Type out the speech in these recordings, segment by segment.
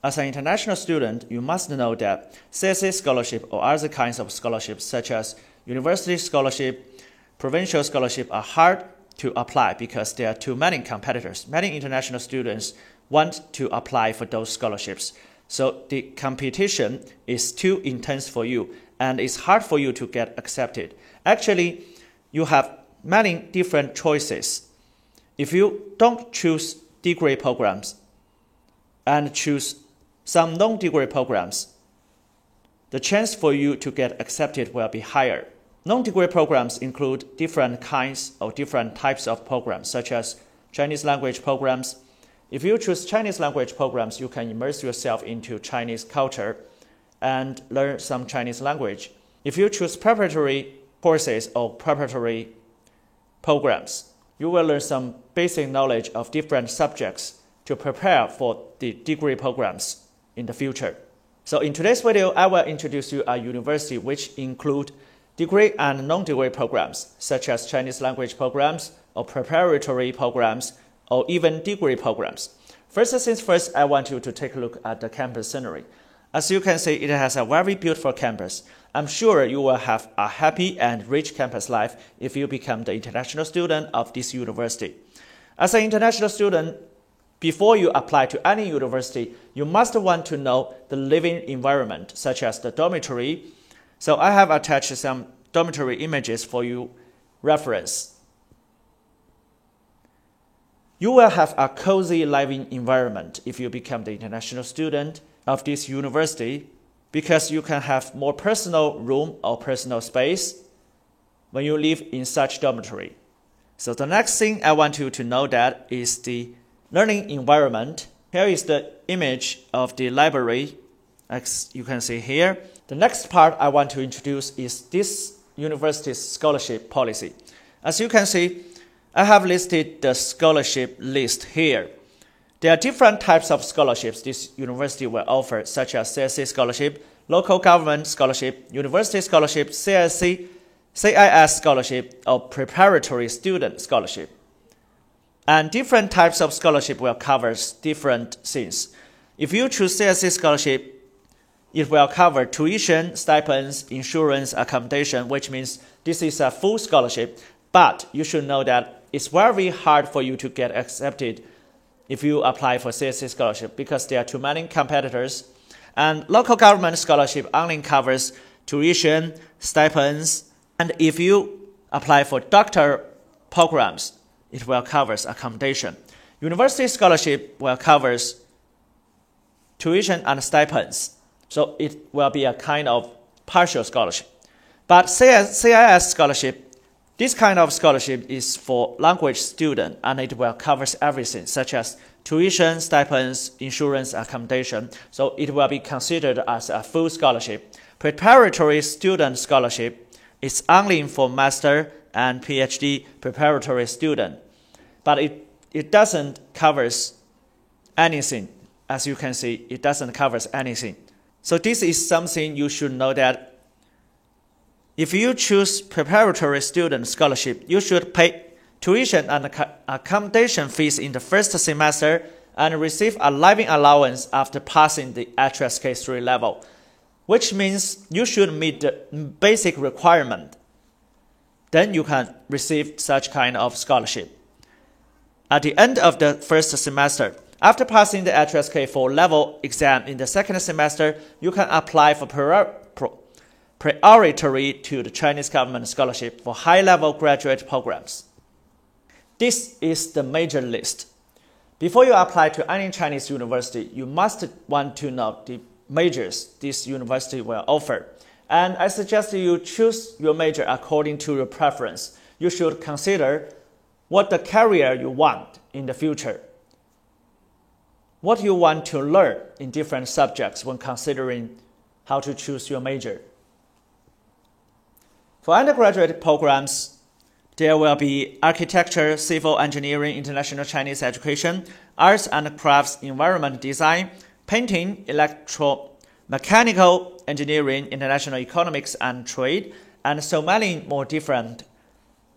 As an international student, you must know that CSA scholarship or other kinds of scholarships such as university scholarship, provincial scholarship are hard to apply because there are too many competitors. Many international students want to apply for those scholarships. So the competition is too intense for you and it's hard for you to get accepted. Actually, you have many different choices. If you don't choose degree programs and choose some non-degree programs, the chance for you to get accepted will be higher. Non-degree programs include different kinds or different types of programs, such as Chinese language programs. If you choose Chinese language programs, you can immerse yourself into Chinese culture and learn some Chinese language. If you choose preparatory courses or preparatory programs, you will learn some basic knowledge of different subjects to prepare for the degree programs in the future. So in today's video, I will introduce you a university which include degree and non-degree programs, such as Chinese language programs or preparatory programs or even degree programs. First things first, I want you to take a look at the campus scenery. As you can see, it has a very beautiful campus. I'm sure you will have a happy and rich campus life if you become the international student of this university. As an international student, before you apply to any university, you must want to know the living environment, such as the dormitory. So I have attached some dormitory images for you reference. You will have a cozy living environment if you become the international student of this university because you can have more personal room or personal space when you live in such dormitory. So the next thing I want you to know that is the learning environment. Here is the image of the library, as you can see here. The next part I want to introduce is this university's scholarship policy. As you can see, I have listed the scholarship list here. There are different types of scholarships this university will offer, such as CSC scholarship, local government scholarship, university scholarship, CSC, CIS scholarship, or preparatory student scholarship. And different types of scholarship will cover different things. If you choose CSC scholarship, it will cover tuition, stipends, insurance, accommodation, which means this is a full scholarship. But you should know that it's very hard for you to get accepted if you apply for CSC scholarship because there are too many competitors. And local government scholarship only covers tuition, stipends, and if you apply for doctor programs, it will cover accommodation. University scholarship will cover tuition and stipends. So it will be a kind of partial scholarship. But CIS scholarship, this kind of scholarship is for language student and it will cover everything such as tuition, stipends, insurance, accommodation. So it will be considered as a full scholarship. Preparatory student scholarship is only for master and PhD preparatory student. But it doesn't cover anything. As you can see, it doesn't cover anything. So this is something you should know that if you choose preparatory student scholarship, you should pay tuition and accommodation fees in the first semester and receive a living allowance after passing the HSK 3 level, which means you should meet the basic requirement. Then you can receive such kind of scholarship. At the end of the first semester, after passing the HSK 4 level exam in the second semester, you can apply for priority to the Chinese government scholarship for high-level graduate programs. This is the major list. Before you apply to any Chinese university, you must want to know the majors this university will offer. And I suggest you choose your major according to your preference. You should consider what the career you want in the future, what you want to learn in different subjects when considering how to choose your major. For undergraduate programs, there will be architecture, civil engineering, international Chinese education, arts and crafts, environment design, painting, electromechanical engineering, international economics and trade, and so many more different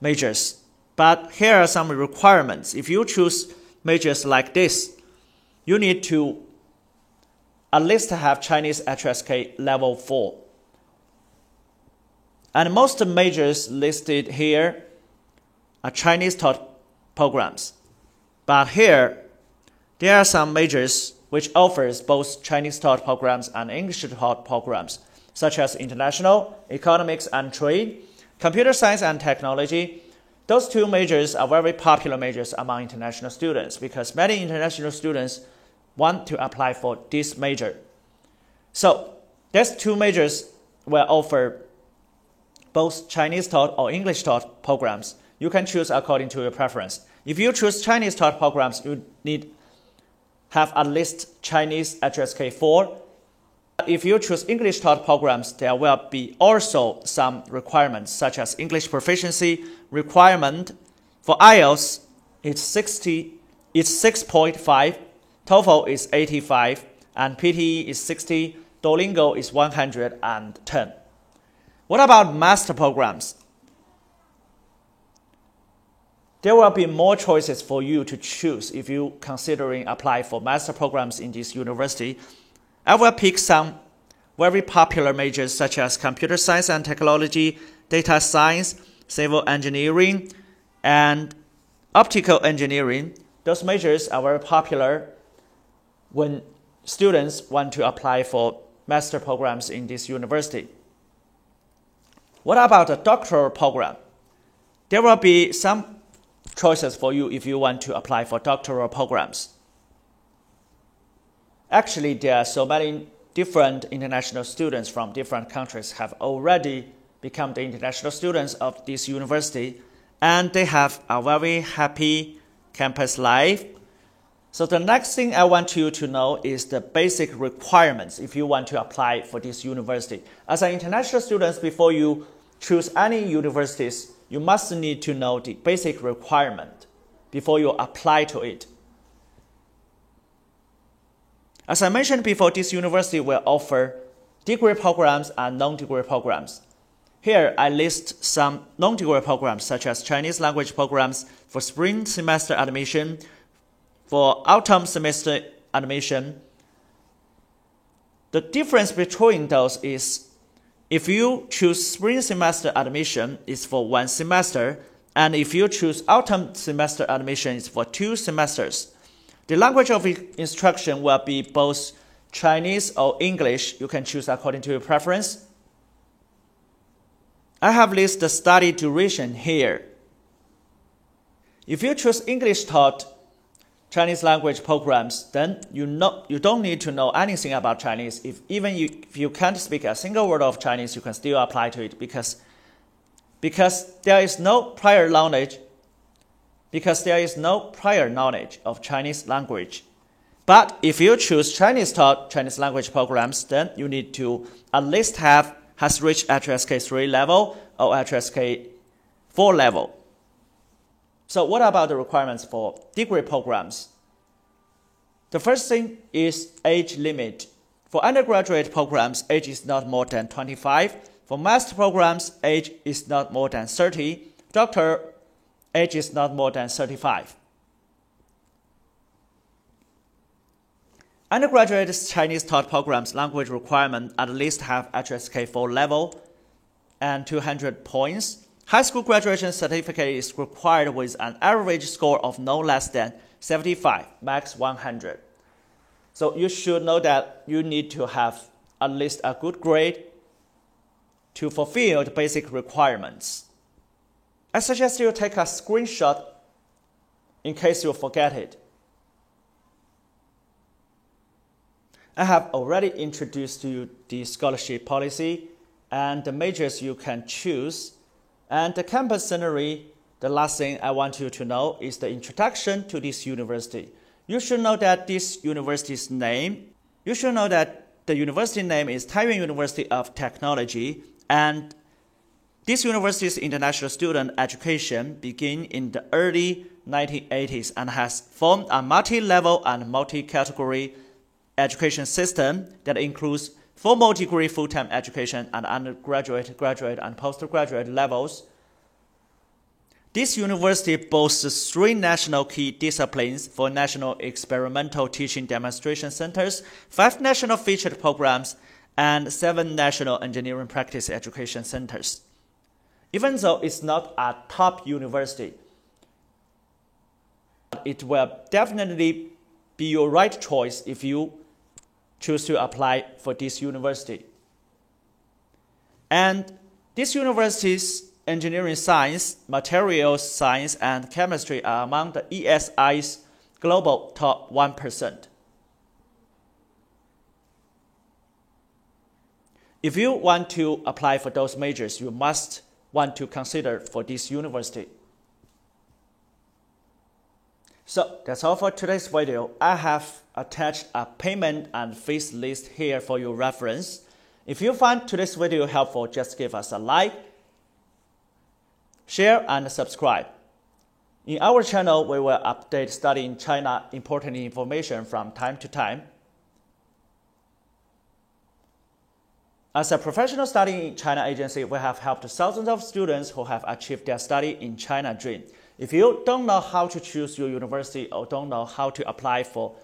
majors. But here are some requirements. If you choose majors like this, you need to at least have Chinese HSK level 4. And most majors listed here are Chinese taught programs. But here, there are some majors which offers both Chinese taught programs and English taught programs, such as international, economics and trade, computer science and technology. Those two majors are very popular majors among international students because many international students want to apply for this major. So, these two majors will offer both Chinese taught or English taught programs. You can choose according to your preference. If you choose Chinese taught programs, you need have at least Chinese HSK 4. If you choose English taught programs, there will be also some requirements such as English proficiency requirement. For IELTS, it's 6.5, TOEFL is 85, and PTE is 60, Duolingo is 110. What about master programs? There will be more choices for you to choose if you considering apply for master programs in this university. I will pick some very popular majors such as computer science and technology, data science, civil engineering, and optical engineering. Those majors are very popular when students want to apply for master programs in this university. What about a doctoral program? There will be some choices for you if you want to apply for doctoral programs. Actually, there are so many different international students from different countries have already become the international students of this university, and they have a very happy campus life. So the next thing I want you to know is the basic requirements if you want to apply for this university. As an international student, before you choose any universities, you must need to know the basic requirement before you apply to it. As I mentioned before, this university will offer degree programs and non-degree programs. Here, I list some non-degree programs such as Chinese language programs for spring semester admission, for autumn semester admission. The difference between those is if you choose spring semester admission, it's for 1 semester, and if you choose autumn semester admission, it's for 2 semesters. The language of instruction will be both Chinese or English. You can choose according to your preference. I have listed the study duration here. If you choose English taught Chinese language programs, then you don't need to know anything about Chinese. If you can't speak a single word of Chinese, you can still apply to it because there is no prior knowledge. Because there is no prior knowledge of Chinese language. But if you choose Chinese taught Chinese language programs, then you need to at least has reached HSK 3 level or HSK 4 level. So what about the requirements for degree programs? The first thing is age limit. For undergraduate programs, age is not more than 25. For master programs, age is not more than 30. Doctor, age is not more than 35. Undergraduate Chinese taught programs language requirement at least have HSK 4 level and 200 points. High school graduation certificate is required with an average score of no less than 75, max 100. So you should know that you need to have at least a good grade to fulfill the basic requirements. I suggest you take a screenshot in case you forget it. I have already introduced to you the scholarship policy and the majors you can choose. And the campus scenery, the last thing I want you to know is the introduction to this university. You should know that this university's name, you should know that the university name is Taiyuan University of Technology, and this university's international student education began in the early 1980s and has formed a multi-level and multi-category education system that includes formal degree full-time education and undergraduate, graduate, and postgraduate levels. This university boasts 3 national key disciplines, 4 national experimental teaching demonstration centers, 5 national featured programs, and 7 national engineering practice education centers. Even though it's not a top university, it will definitely be your right choice if you choose to apply for this university. And this university's engineering science, materials science, and chemistry are among the ESI's global top 1%. If you want to apply for those majors, you must want to consider for this university. So that's all for today's video. I have attached a payment and fees list here for your reference. If you find today's video helpful, just give us a like, share, and subscribe. In our channel, we will update study in China important information from time to time. As a professional studying in China agency, we have helped thousands of students who have achieved their study in China dream. If you don't know how to choose your university or don't know how to apply for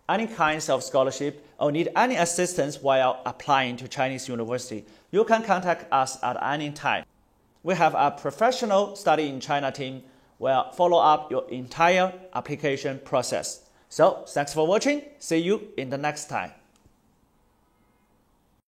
any kinds of scholarship or need any assistance while applying to Chinese university, you can contact us at any time. We have a professional study in China team will follow up your entire application process. So, thanks for watching. See you in the next time.